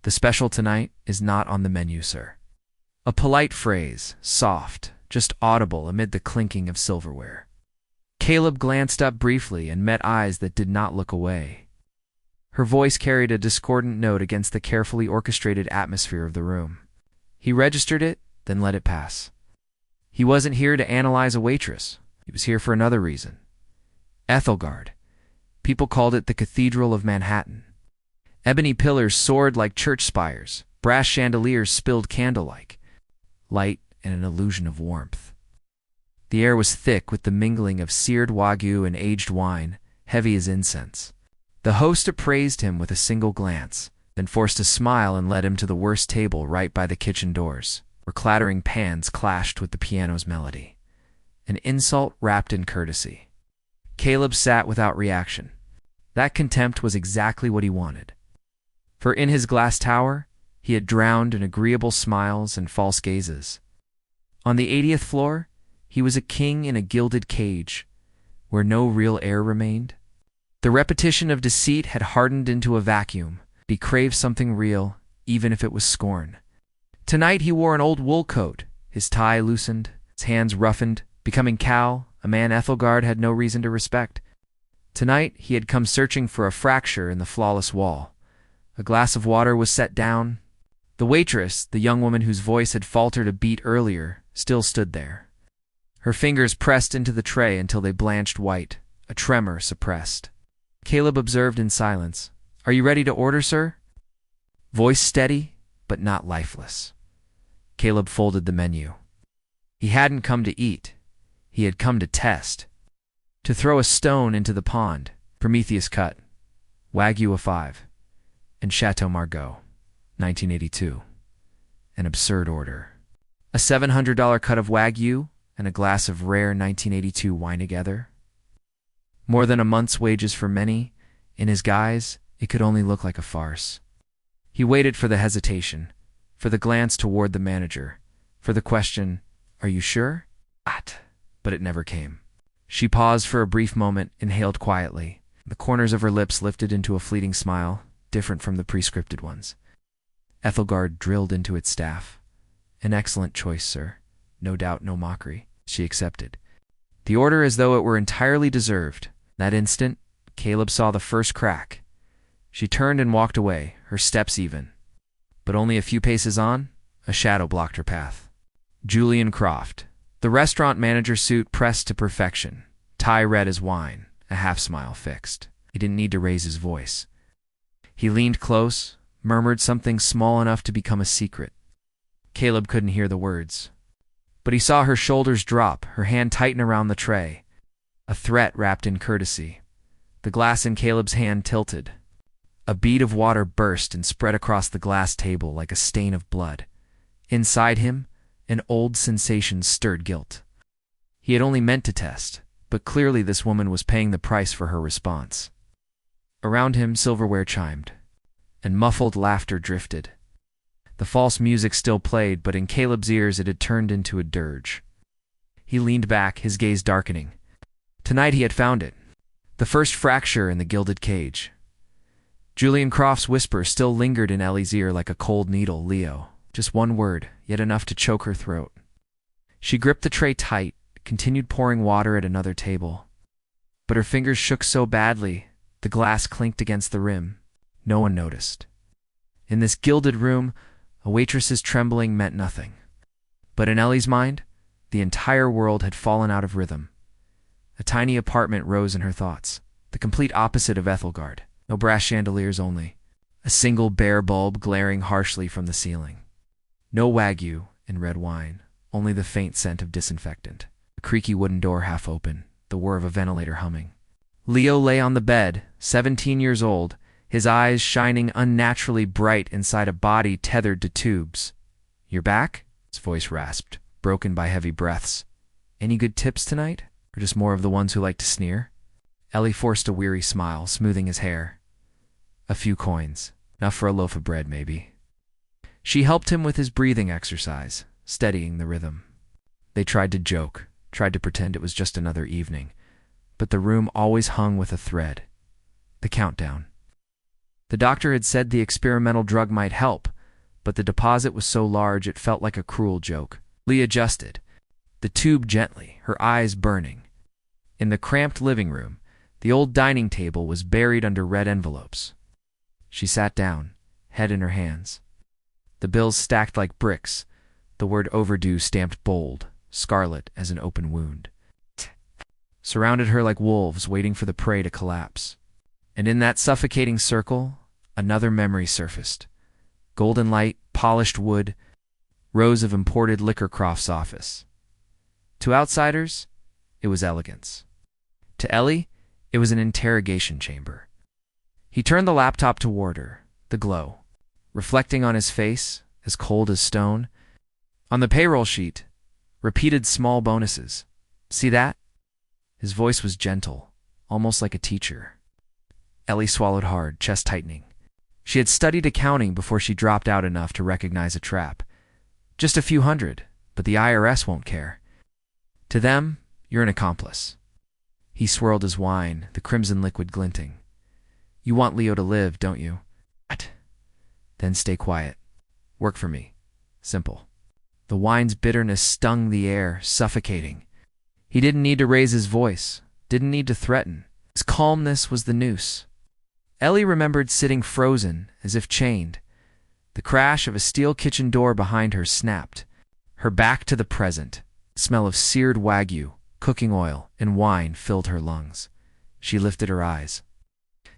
"The special tonight is not on the menu, sir." A polite phrase, soft, just audible amid the clinking of silverware. Caleb glanced up briefly and met eyes that did not look away. Her voice carried a discordant note against the carefully orchestrated atmosphere of the room. He registered it, then let it pass. He wasn't here to analyze a waitress. He was here for another reason. Ethelgard. People called it the Cathedral of Manhattan. Ebony pillars soared like church spires, brass chandeliers spilled candle-like, light and an illusion of warmth. The air was thick with the mingling of seared wagyu and aged wine, heavy as incense. The host appraised him with a single glance, then forced a smile and led him to the worst table right by the kitchen doors, where clattering pans clashed with the piano's melody. An insult wrapped in courtesy. Caleb sat without reaction. That contempt was exactly what he wanted. For in his glass tower, he had drowned in agreeable smiles and false gazes. On the 80th floor, he was a king in a gilded cage, where no real air remained. The repetition of deceit had hardened into a vacuum. He craved something real, even if it was scorn. Tonight he wore an old wool coat, his tie loosened, his hands roughened, becoming Cal, a man Ethelgard had no reason to respect. Tonight he had come searching for a fracture in the flawless wall. A glass of water was set down. The waitress, the young woman whose voice had faltered a beat earlier, still stood there. Her fingers pressed into the tray until they blanched white, a tremor suppressed. Caleb observed in silence. "Are you ready to order, sir?" Voice steady, but not lifeless. Caleb folded the menu. He hadn't come to eat. He had come to test. To throw a stone into the pond. Prometheus cut. Wagyu A5. And Chateau Margaux. 1982. An absurd order. A $700 cut of Wagyu and a glass of rare 1982 wine together. More than a month's wages for many. In his guise, it could only look like a farce. He waited for the hesitation, for the glance toward the manager, for the question, "Are you sure?" But it never came. She paused for a brief moment, inhaled quietly. The corners of her lips lifted into a fleeting smile, different from the prescripted ones. Ethelgard drilled into its staff. "An excellent choice, sir. No doubt, no mockery." She accepted. The order as though it were entirely deserved. That instant, Caleb saw the first crack. She turned and walked away, her steps even. But only a few paces on, a shadow blocked her path. Julian Croft. The restaurant manager suit pressed to perfection, tie red as wine, a half-smile fixed. He didn't need to raise his voice. He leaned close, murmured something small enough to become a secret. Caleb couldn't hear the words. But he saw her shoulders drop, her hand tighten around the tray. A threat wrapped in courtesy. The glass in Caleb's hand tilted. A bead of water burst and spread across the glass table like a stain of blood. Inside him, an old sensation stirred guilt. He had only meant to test, but clearly this woman was paying the price for her response. Around him, silverware chimed, and muffled laughter drifted. The false music still played, but in Caleb's ears it had turned into a dirge. He leaned back, his gaze darkening. Tonight he had found it. The first fracture in the gilded cage. Julian Croft's whisper still lingered in Ellie's ear like a cold needle. "Leo." Just one word, yet enough to choke her throat. She gripped the tray tight, continued pouring water at another table. But her fingers shook so badly, the glass clinked against the rim. No one noticed. In this gilded room, a waitress's trembling meant nothing. But in Ellie's mind, the entire world had fallen out of rhythm. A tiny apartment rose in her thoughts, the complete opposite of Ethelgard. No brass chandeliers only. A single bare bulb glaring harshly from the ceiling. No Wagyu and red wine, only the faint scent of disinfectant. A creaky wooden door half open, the whir of a ventilator humming. Leo lay on the bed, 17 years old, his eyes shining unnaturally bright inside a body tethered to tubes. "You're back?" His voice rasped, broken by heavy breaths. "Any good tips tonight? Or just more of the ones who like to sneer?" Ellie forced a weary smile, smoothing his hair. "A few coins. Enough for a loaf of bread, maybe." She helped him with his breathing exercise, steadying the rhythm. They tried to joke, tried to pretend it was just another evening, but the room always hung with a thread. The countdown. The doctor had said the experimental drug might help, but the deposit was so large it felt like a cruel joke. Lee adjusted the tube gently, her eyes burning. In the cramped living room, the old dining table was buried under red envelopes. She sat down, head in her hands. The bills stacked like bricks, the word overdue stamped bold, scarlet as an open wound. Surrounded her like wolves waiting for the prey to collapse. And in that suffocating circle, another memory surfaced. Golden light, polished wood, rows of imported liquor crofts office. To outsiders, it was elegance. To Ellie, it was an interrogation chamber. He turned the laptop toward her, the glow, reflecting on his face, as cold as stone. On the payroll sheet, repeated small bonuses. See that? His voice was gentle, almost like a teacher. Ellie swallowed hard, chest tightening. She had studied accounting before she dropped out enough to recognize a trap. Just a few hundred, but the IRS won't care. To them, you're an accomplice. He swirled his wine, the crimson liquid glinting. You want Leo to live, don't you? What? Then stay quiet. Work for me. Simple. The wine's bitterness stung the air, suffocating. He didn't need to raise his voice, didn't need to threaten. His calmness was the noose. Ellie remembered sitting frozen, as if chained. The crash of a steel kitchen door behind her snapped. Her back to the present. The smell of seared wagyu, cooking oil, and wine filled her lungs. She lifted her eyes.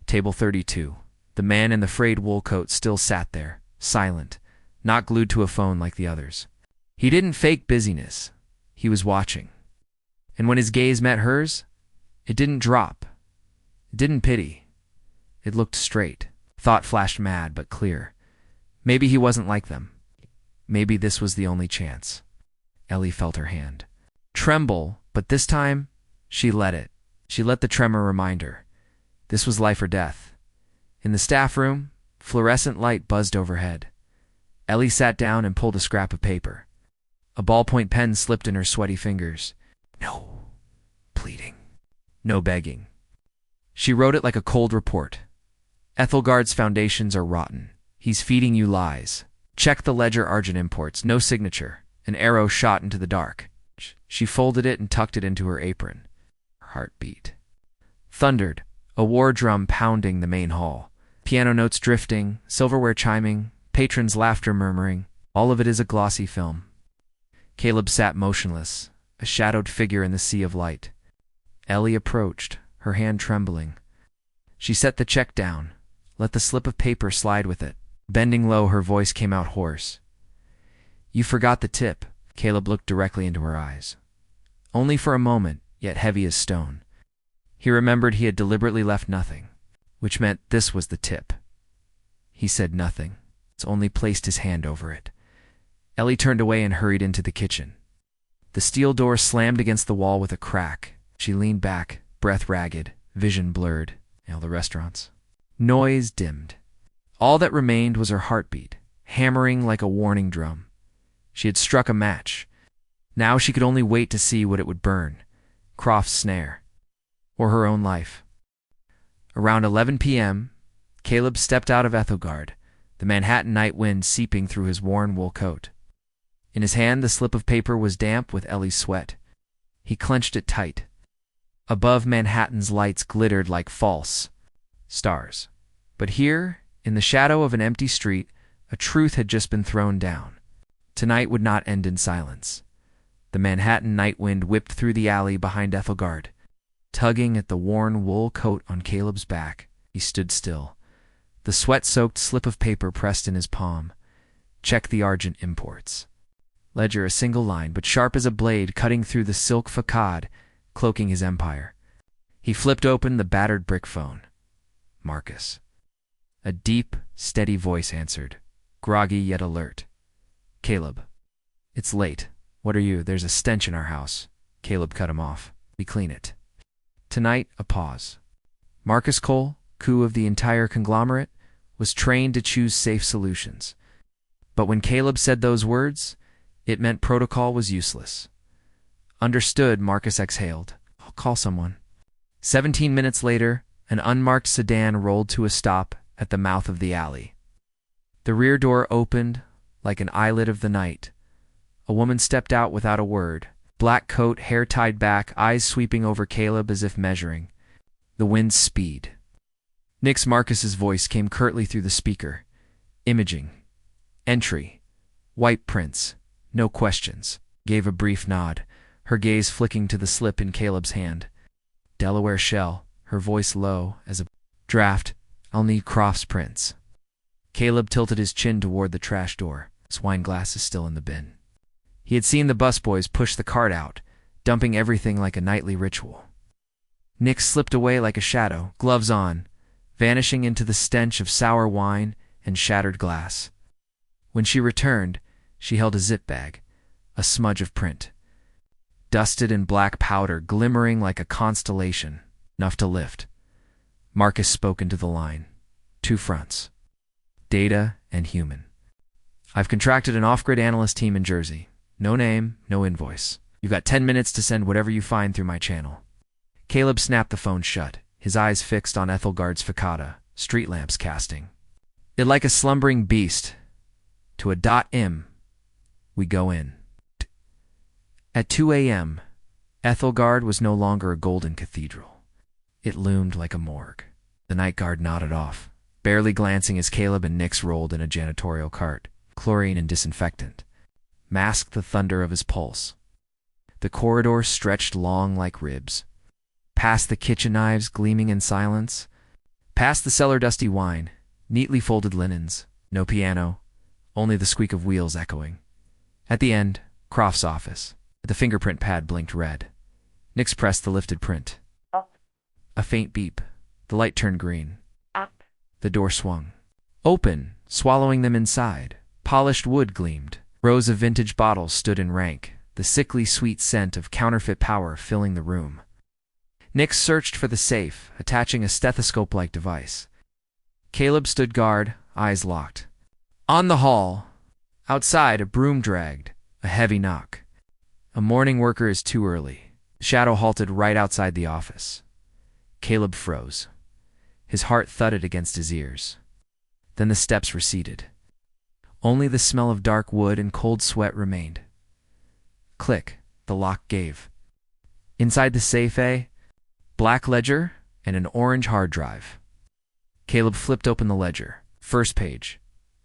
Table 32. The man in the frayed wool coat still sat there, silent, not glued to a phone like the others. He didn't fake busyness. He was watching. And when his gaze met hers, it didn't drop. It didn't pity. It looked straight. Thought flashed mad but clear. Maybe he wasn't like them. Maybe this was the only chance. Ellie felt her hand tremble, but this time, she let it. She let the tremor remind her. This was life or death. In the staff room, fluorescent light buzzed overhead. Ellie sat down and pulled a scrap of paper. A ballpoint pen slipped in her sweaty fingers. No pleading. No begging. She wrote it like a cold report. Ethelgard's foundations are rotten. He's feeding you lies. Check the ledger Argent imports. No signature. An arrow shot into the dark. She folded it and tucked it into her apron. Her heart beat. Thundered, a war drum pounding the main hall. Piano notes drifting, silverware chiming, patrons' laughter murmuring. All of it is a glossy film. Caleb sat motionless, a shadowed figure in the sea of light. Ellie approached, her hand trembling. She set the check down, let the slip of paper slide with it. Bending low, her voice came out hoarse. You forgot the tip. Caleb looked directly into her eyes. Only for a moment, yet heavy as stone. He remembered he had deliberately left nothing, which meant this was the tip. He said nothing, only placed his hand over it. Ellie turned away and hurried into the kitchen. The steel door slammed against the wall with a crack. She leaned back, breath ragged, vision blurred. The restaurants. Noise dimmed. All that remained was her heartbeat, hammering like a warning drum. She had struck a match. Now she could only wait to see what it would burn. Croft's snare. Or her own life. Around 11 p.m., Caleb stepped out of Ethelgard, the Manhattan night wind seeping through his worn wool coat. In his hand, the slip of paper was damp with Ellie's sweat. He clenched it tight. Above, Manhattan's lights glittered like false stars. But here, in the shadow of an empty street, a truth had just been thrown down. Tonight would not end in silence. The Manhattan night wind whipped through the alley behind Ethelgard. Tugging at the worn wool coat on Caleb's back, he stood still. The sweat-soaked slip of paper pressed in his palm. Check the Argent imports. Ledger a single line, but sharp as a blade cutting through the silk facade, cloaking his empire. He flipped open the battered brick phone. Marcus. A deep, steady voice answered, groggy yet alert. Caleb. It's late. What are you? There's a stench in our house. Caleb cut him off. We clean it. Tonight, a pause. Marcus Cole, coup of the entire conglomerate, was trained to choose safe solutions. But when Caleb said those words, it meant protocol was useless. Understood, Marcus exhaled. I'll call someone. 17 minutes later, an unmarked sedan rolled to a stop at the mouth of the alley. The rear door opened like an eyelid of the night. A woman stepped out without a word. Black coat, hair tied back, eyes sweeping over Caleb as if measuring the wind's speed. Nix Marcus's voice came curtly through the speaker. Imaging. Entry. White prints. No questions. Gave a brief nod, her gaze flicking to the slip in Caleb's hand. Delaware shell, her voice low as a draft. I'll need Croft's prints. Caleb tilted his chin toward the trash door. His wine glass is still in the bin. He had seen the busboys push the cart out, dumping everything like a nightly ritual. Nix slipped away like a shadow, gloves on, vanishing into the stench of sour wine and shattered glass. When she returned, she held a zip bag, a smudge of print. Dusted in black powder, glimmering like a constellation, enough to lift. Marcus spoke into the line. 2 fronts. Data and human. I've contracted an off-grid analyst team in Jersey. No name, no invoice. You've got 10 minutes to send whatever you find through my channel. Caleb snapped the phone shut, his eyes fixed on Ethelgard's facade, street lamps casting. It like a slumbering beast. To a .im. We go in. At 2 a.m., Ethelgard was no longer a golden cathedral. It loomed like a morgue. The night guard nodded off, barely glancing as Caleb and Nix rolled in a janitorial cart. Chlorine and disinfectant masked the thunder of his pulse. The corridor stretched long like ribs. Past the kitchen knives gleaming in silence. Past the cellar-dusty wine, neatly folded linens. No piano, only the squeak of wheels echoing. At the end, Croft's office. The fingerprint pad blinked red. Nix pressed the lifted print. Up. A faint beep. The light turned green. Up. The door swung. Open, swallowing them inside. Polished wood gleamed. Rows of vintage bottles stood in rank, the sickly sweet scent of counterfeit power filling the room. Nix searched for the safe, attaching a stethoscope-like device. Caleb stood guard, eyes locked. On the hall. Outside, a broom dragged, a heavy knock. A morning worker is too early. Shadow halted right outside the office. Caleb froze. His heart thudded against his ears. Then the steps receded. Only the smell of dark wood and cold sweat remained. Click, the lock gave. Inside the safe, a black ledger and an orange hard drive. Caleb flipped open the ledger. First page.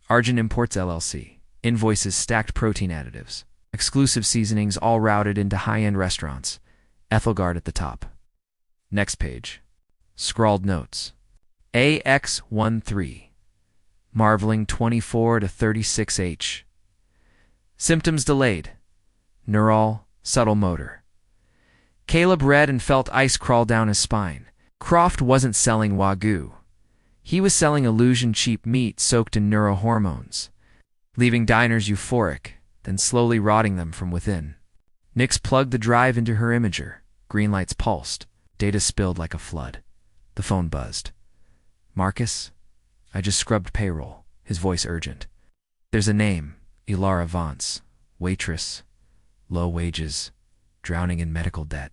Argent Imports LLC. Invoices stacked protein additives. Exclusive seasonings all routed into high-end restaurants. Ethelgard at the top. Next page. Scrawled notes. AX13. Marveling 24 to 36H. Symptoms delayed. Neural, subtle motor. Caleb read and felt ice crawl down his spine. Croft wasn't selling Wagyu. He was selling illusion cheap meat soaked in neurohormones, leaving diners euphoric, then slowly rotting them from within. Nix plugged the drive into her imager. Green lights pulsed. Data spilled like a flood. The phone buzzed. Marcus? I just scrubbed payroll, his voice urgent. There's a name, Ilara Vance, waitress, low wages, drowning in medical debt.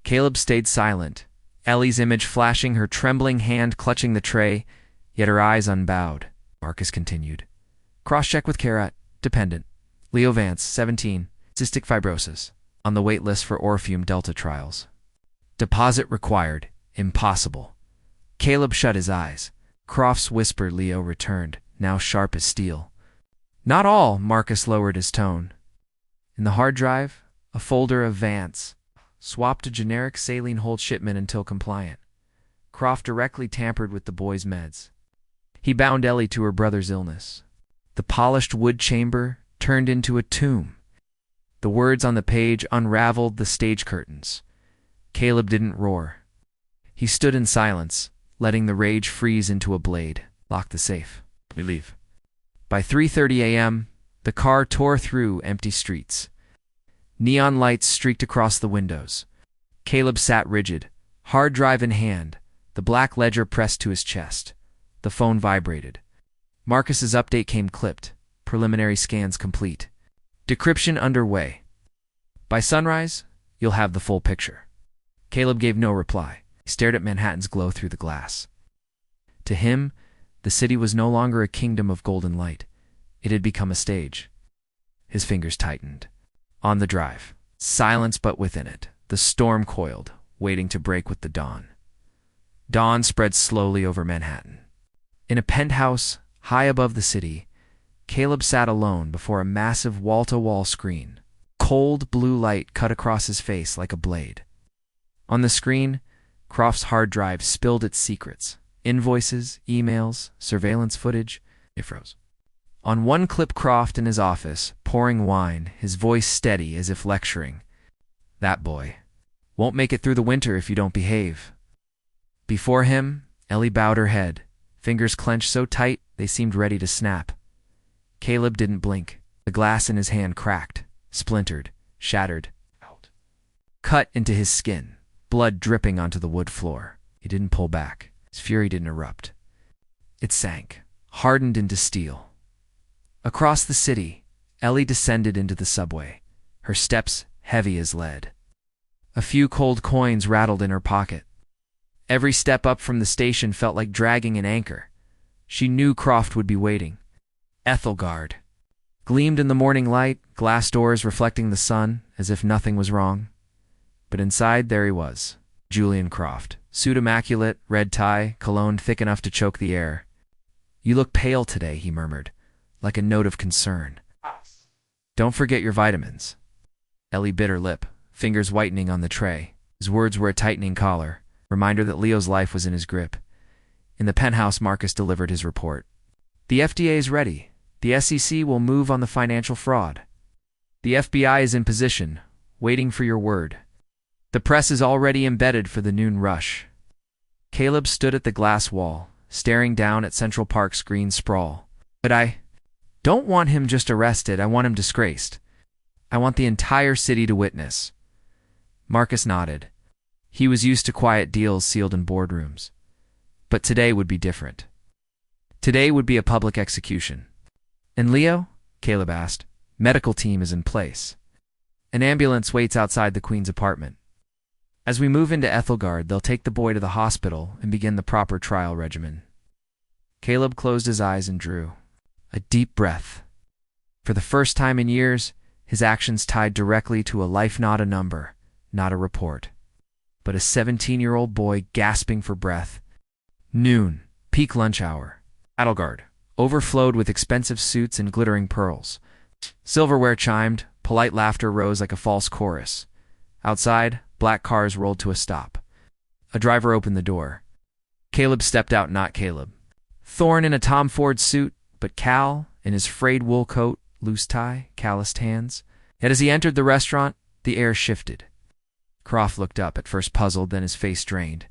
Caleb stayed silent, Ellie's image flashing, her trembling hand clutching the tray, yet her eyes unbowed. Marcus continued. Cross-check with Karat, dependent. Leo Vance, 17, cystic fibrosis, on the wait list for Orpheum Delta trials. Deposit required, impossible. Caleb shut his eyes. Croft's whisper, Leo returned, now sharp as steel. Not all, Marcus lowered his tone. In the hard drive, a folder of Vance. Swapped a generic saline hold shipment until compliant. Croft directly tampered with the boy's meds. He bound Ellie to her brother's illness. The polished wood chamber turned into a tomb. The words on the page unraveled the stage curtains. Caleb didn't roar. He stood in silence, letting the rage freeze into a blade. Lock the safe. We leave. By 3:30 a.m., the car tore through empty streets. Neon lights streaked across the windows. Caleb sat rigid, hard drive in hand, the black ledger pressed to his chest. The phone vibrated. Marcus's update came clipped, preliminary scans complete. Decryption underway. By sunrise, you'll have the full picture. Caleb gave no reply. He stared at Manhattan's glow through the glass. To him, The city was no longer a kingdom of golden light. It had become a stage. His fingers tightened. On the drive, silence but within it, the storm coiled, waiting to break with the dawn. Dawn spread slowly over Manhattan. In a penthouse high above the city, Caleb sat alone before a massive wall-to-wall screen. Cold blue light cut across his face like a blade. On the screen, Croft's hard drive spilled its secrets. Invoices, emails, surveillance footage. It froze. On one clip, Croft in his office, pouring wine, his voice steady as if lecturing. "That boy won't make it through the winter if you don't behave." Before him, Ellie bowed her head, fingers clenched so tight they seemed ready to snap. Caleb didn't blink. The glass in his hand cracked, splintered, shattered, cut into his skin, blood dripping onto the wood floor. He didn't pull back. His fury didn't erupt. It sank, hardened into steel. Across the city, Ellie descended into the subway, her steps heavy as lead. A few cold coins rattled in her pocket. Every step up from the station felt like dragging an anchor. She knew Croft would be waiting. Ethelgard gleamed in the morning light, glass doors reflecting the sun, as if nothing was wrong. But inside, there he was, Julian Croft, suit immaculate, red tie, cologne thick enough to choke the air. "You look pale today," he murmured, like a note of concern. "Don't forget your vitamins." Ellie bit her lip, fingers whitening on the tray. His words were a tightening collar, reminder that Leo's life was in his grip. In the penthouse, Marcus delivered his report. "The FDA is ready. The SEC will move on the financial fraud. The FBI is in position, waiting for your word. The press is already embedded for the noon rush." Caleb stood at the glass wall, staring down at Central Park's green sprawl. "But I don't want him just arrested. I want him disgraced. I want the entire city to witness." Marcus nodded. He was used to quiet deals sealed in boardrooms. But today would be different. Today would be a public execution. "And Leo?" Caleb asked. "Medical team is in place. An ambulance waits outside the Queen's apartment. As we move into Ethelgard, they'll take the boy to the hospital and begin the proper trial regimen." Caleb closed his eyes and drew a deep breath. For the first time in years, his actions tied directly to a life, not a number, not a report, but a 17-year-old boy gasping for breath. Noon, peak lunch hour. Ethelgard overflowed with expensive suits and glittering pearls. Silverware chimed, polite laughter rose like a false chorus. Outside, black cars rolled to a stop. A driver opened the door. Caleb stepped out, not Caleb. Thorne in a Tom Ford suit, but Cal in his frayed wool coat, loose tie, calloused hands. Yet as he entered the restaurant, the air shifted. Croft looked up, at first puzzled, then his face drained.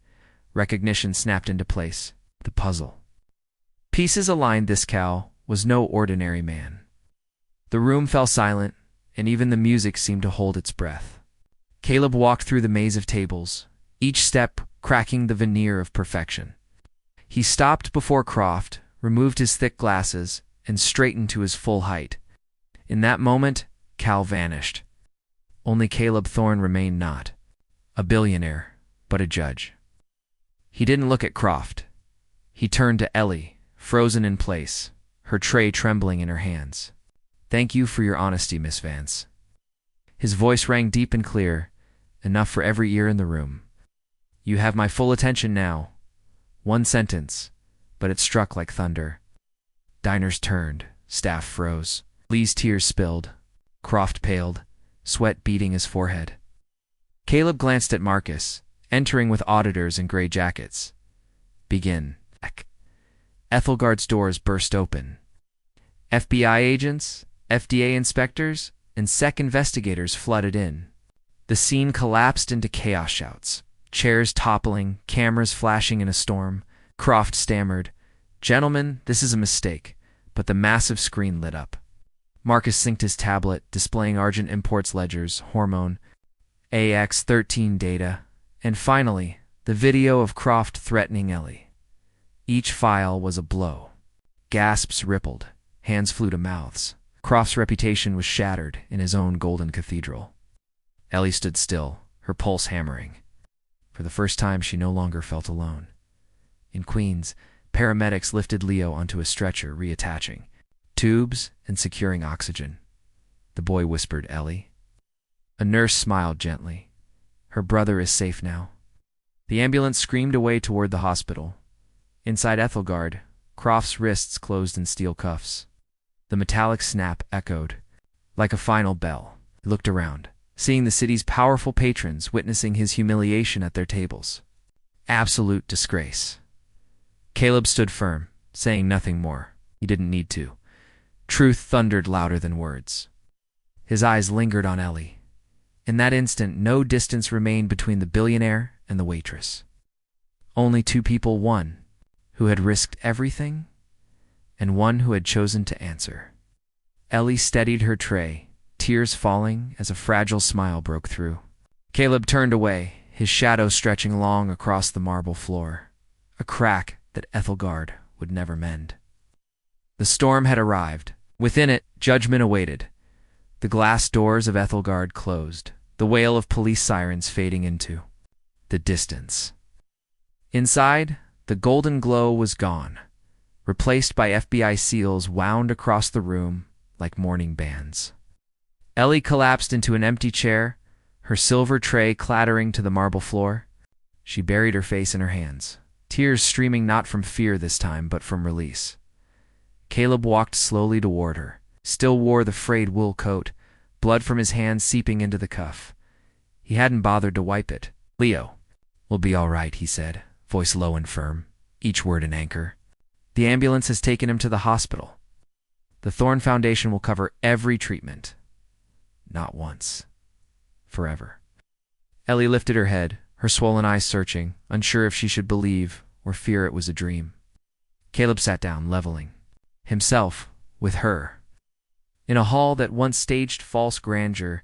Recognition snapped into place. The puzzle. Pieces aligned. This Cal was no ordinary man. The room fell silent, and even the music seemed to hold its breath. Caleb walked through the maze of tables, each step cracking the veneer of perfection. He stopped before Croft, removed his thick glasses, and straightened to his full height. In that moment, Cal vanished. Only Caleb Thorne remained, not a billionaire, but a judge. He didn't look at Croft. He turned to Ellie, frozen in place, her tray trembling in her hands. "Thank you for your honesty, Miss Vance." His voice rang deep and clear, enough for every ear in the room. "You have my full attention now." One sentence, but it struck like thunder. Diners turned, staff froze. Lee's tears spilled. Croft paled, sweat beading his forehead. Caleb glanced at Marcus, entering with auditors in gray jackets. "Begin." Ethelgard's doors burst open. FBI agents, FDA inspectors, and SEC investigators flooded in. The scene collapsed into chaos shouts. Chairs toppling, cameras flashing in a storm. Croft stammered, "Gentlemen, this is a mistake," but the massive screen lit up. Marcus synced his tablet, displaying Argent Imports ledgers, hormone, AX13 data, and finally, the video of Croft threatening Ellie. Each file was a blow. Gasps rippled, hands flew to mouths. Croft's reputation was shattered in his own golden cathedral. Ellie stood still, her pulse hammering. For the first time, she no longer felt alone. In Queens, Paramedics lifted Leo onto a stretcher, reattaching tubes and securing oxygen. The boy whispered, "Ellie." A nurse smiled gently. "Her brother is safe now." The ambulance screamed away toward the hospital. Inside Ethelgard, Croft's wrists closed in steel cuffs. The metallic snap echoed like a final bell. He looked around, seeing the city's powerful patrons witnessing his humiliation at their tables. Absolute disgrace. Caleb stood firm, saying nothing more. He didn't need to. Truth thundered louder than words. His eyes lingered on Ellie. In that instant, no distance remained between the billionaire and the waitress. Only two people, one who had risked everything, and one who had chosen to answer. Ellie steadied her tray, tears falling as a fragile smile broke through. Caleb turned away, his shadow stretching long across the marble floor, a crack that Ethelgard would never mend. The storm had arrived. Within it, judgment awaited. The glass doors of Ethelgard closed, the wail of police sirens fading into the distance. Inside, the golden glow was gone, replaced by FBI seals wound across the room like mourning bands. Ellie collapsed into an empty chair, her silver tray clattering to the marble floor. She buried her face in her hands, tears streaming not from fear this time, but from release. Caleb walked slowly toward her, still wore the frayed wool coat, blood from his hand seeping into the cuff. He hadn't bothered to wipe it. "Leo, we'll be all right," he said, voice low and firm, each word an anchor. "The ambulance has taken him to the hospital. The Thorn Foundation will cover every treatment. Not once. Forever." Ellie lifted her head, her swollen eyes searching, unsure if she should believe or fear it was a dream. Caleb sat down, leveling himself with her. In a hall that once staged false grandeur,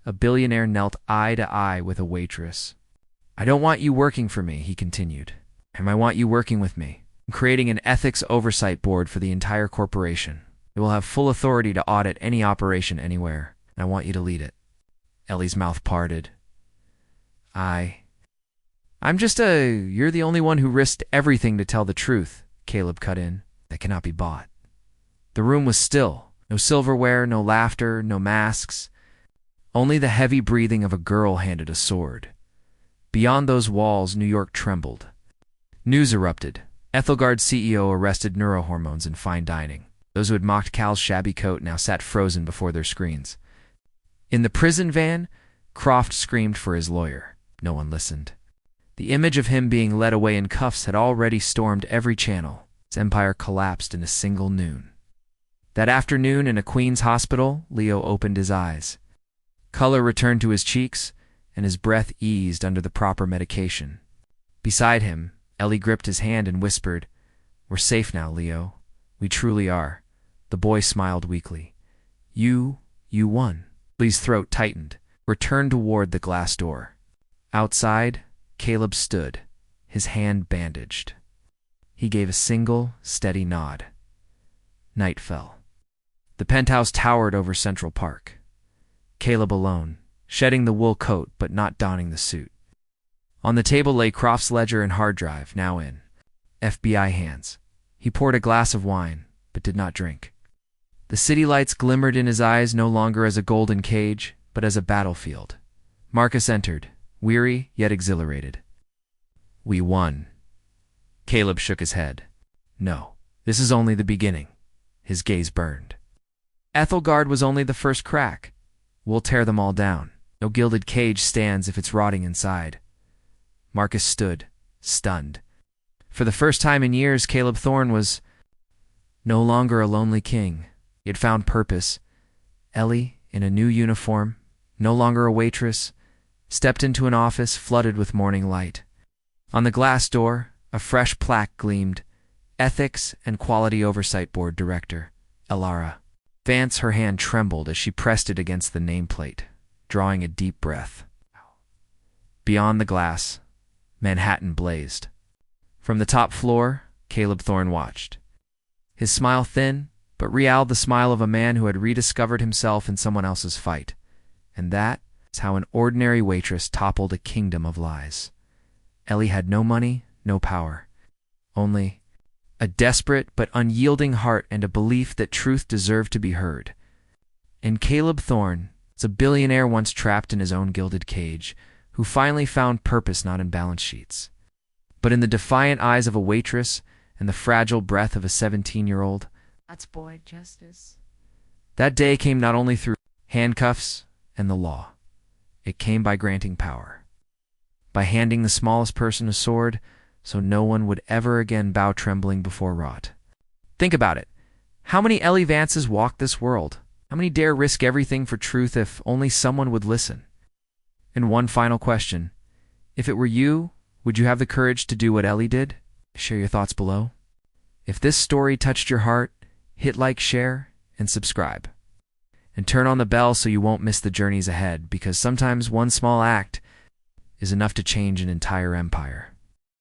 a billionaire knelt eye to eye with a waitress. "I don't want you working for me," he continued. "I want you working with me. I'm creating an ethics oversight board for the entire corporation. It will have full authority to audit any operation anywhere, and I want you to lead it." Ellie's mouth parted. I'm just you're the only one who risked everything to tell the truth," Caleb cut in. "That cannot be bought." The room was still. No silverware, no laughter, no masks. Only the heavy breathing of a girl handed a sword. Beyond those walls, New York trembled. News erupted. Ethelgard's CEO arrested neurohormones in fine dining. Those who had mocked Cal's shabby coat now sat frozen before their screens. In the prison van, Croft screamed for his lawyer. No one listened. The image of him being led away in cuffs had already stormed every channel. His empire collapsed in a single noon. That afternoon in a Queen's hospital, Leo opened his eyes. Color returned to his cheeks, and his breath eased under the proper medication. Beside him, Ellie gripped his hand and whispered, "We're safe now, Leo. We truly are." The boy smiled weakly. You won." Lee's throat tightened, returned toward the glass door. Outside, Caleb stood, his hand bandaged. He gave a single, steady nod. Night fell. The penthouse towered over Central Park. Caleb alone, shedding the wool coat but not donning the suit. On the table lay Croft's ledger and hard drive, now in FBI hands. He poured a glass of wine, but did not drink. The city lights glimmered in his eyes no longer as a golden cage, but as a battlefield. Marcus entered, weary yet exhilarated. "We won." Caleb shook his head. "No, this is only the beginning." His gaze burned. "Ethelgard was only the first crack. We'll tear them all down. No gilded cage stands if it's rotting inside." Marcus stood, stunned. For the first time in years, Caleb Thorne was no longer a lonely king. He had found purpose. Ellie, in a new uniform, no longer a waitress, stepped into an office flooded with morning light. On the glass door, a fresh plaque gleamed, Ethics and Quality Oversight Board Director, Elara. Vance, her hand trembled as she pressed it against the nameplate, drawing a deep breath. Beyond the glass, Manhattan blazed. From the top floor, Caleb Thorne watched. His smile thin, but real, the smile of a man who had rediscovered himself in someone else's fight. And that is how an ordinary waitress toppled a kingdom of lies. Ellie had no money, no power. Only a a desperate but unyielding heart, and a belief that truth deserved to be heard. And Caleb Thorne is a billionaire once trapped in his own gilded cage, who finally found purpose not in balance sheets, but in the defiant eyes of a waitress and the fragile breath of a 17-year-old. That's boy justice. That day came not only through handcuffs and the law. It came by granting power, by handing the smallest person a sword so no one would ever again bow trembling before rot. Think about it. How many Ellie Vances walk this world? How many dare risk everything for truth if only someone would listen? And one final question. If it were you, would you have the courage to do what Ellie did? Share your thoughts below. If this story touched your heart, hit like, share, and subscribe. And turn on the bell so you won't miss the journeys ahead, because sometimes one small act is enough to change an entire empire.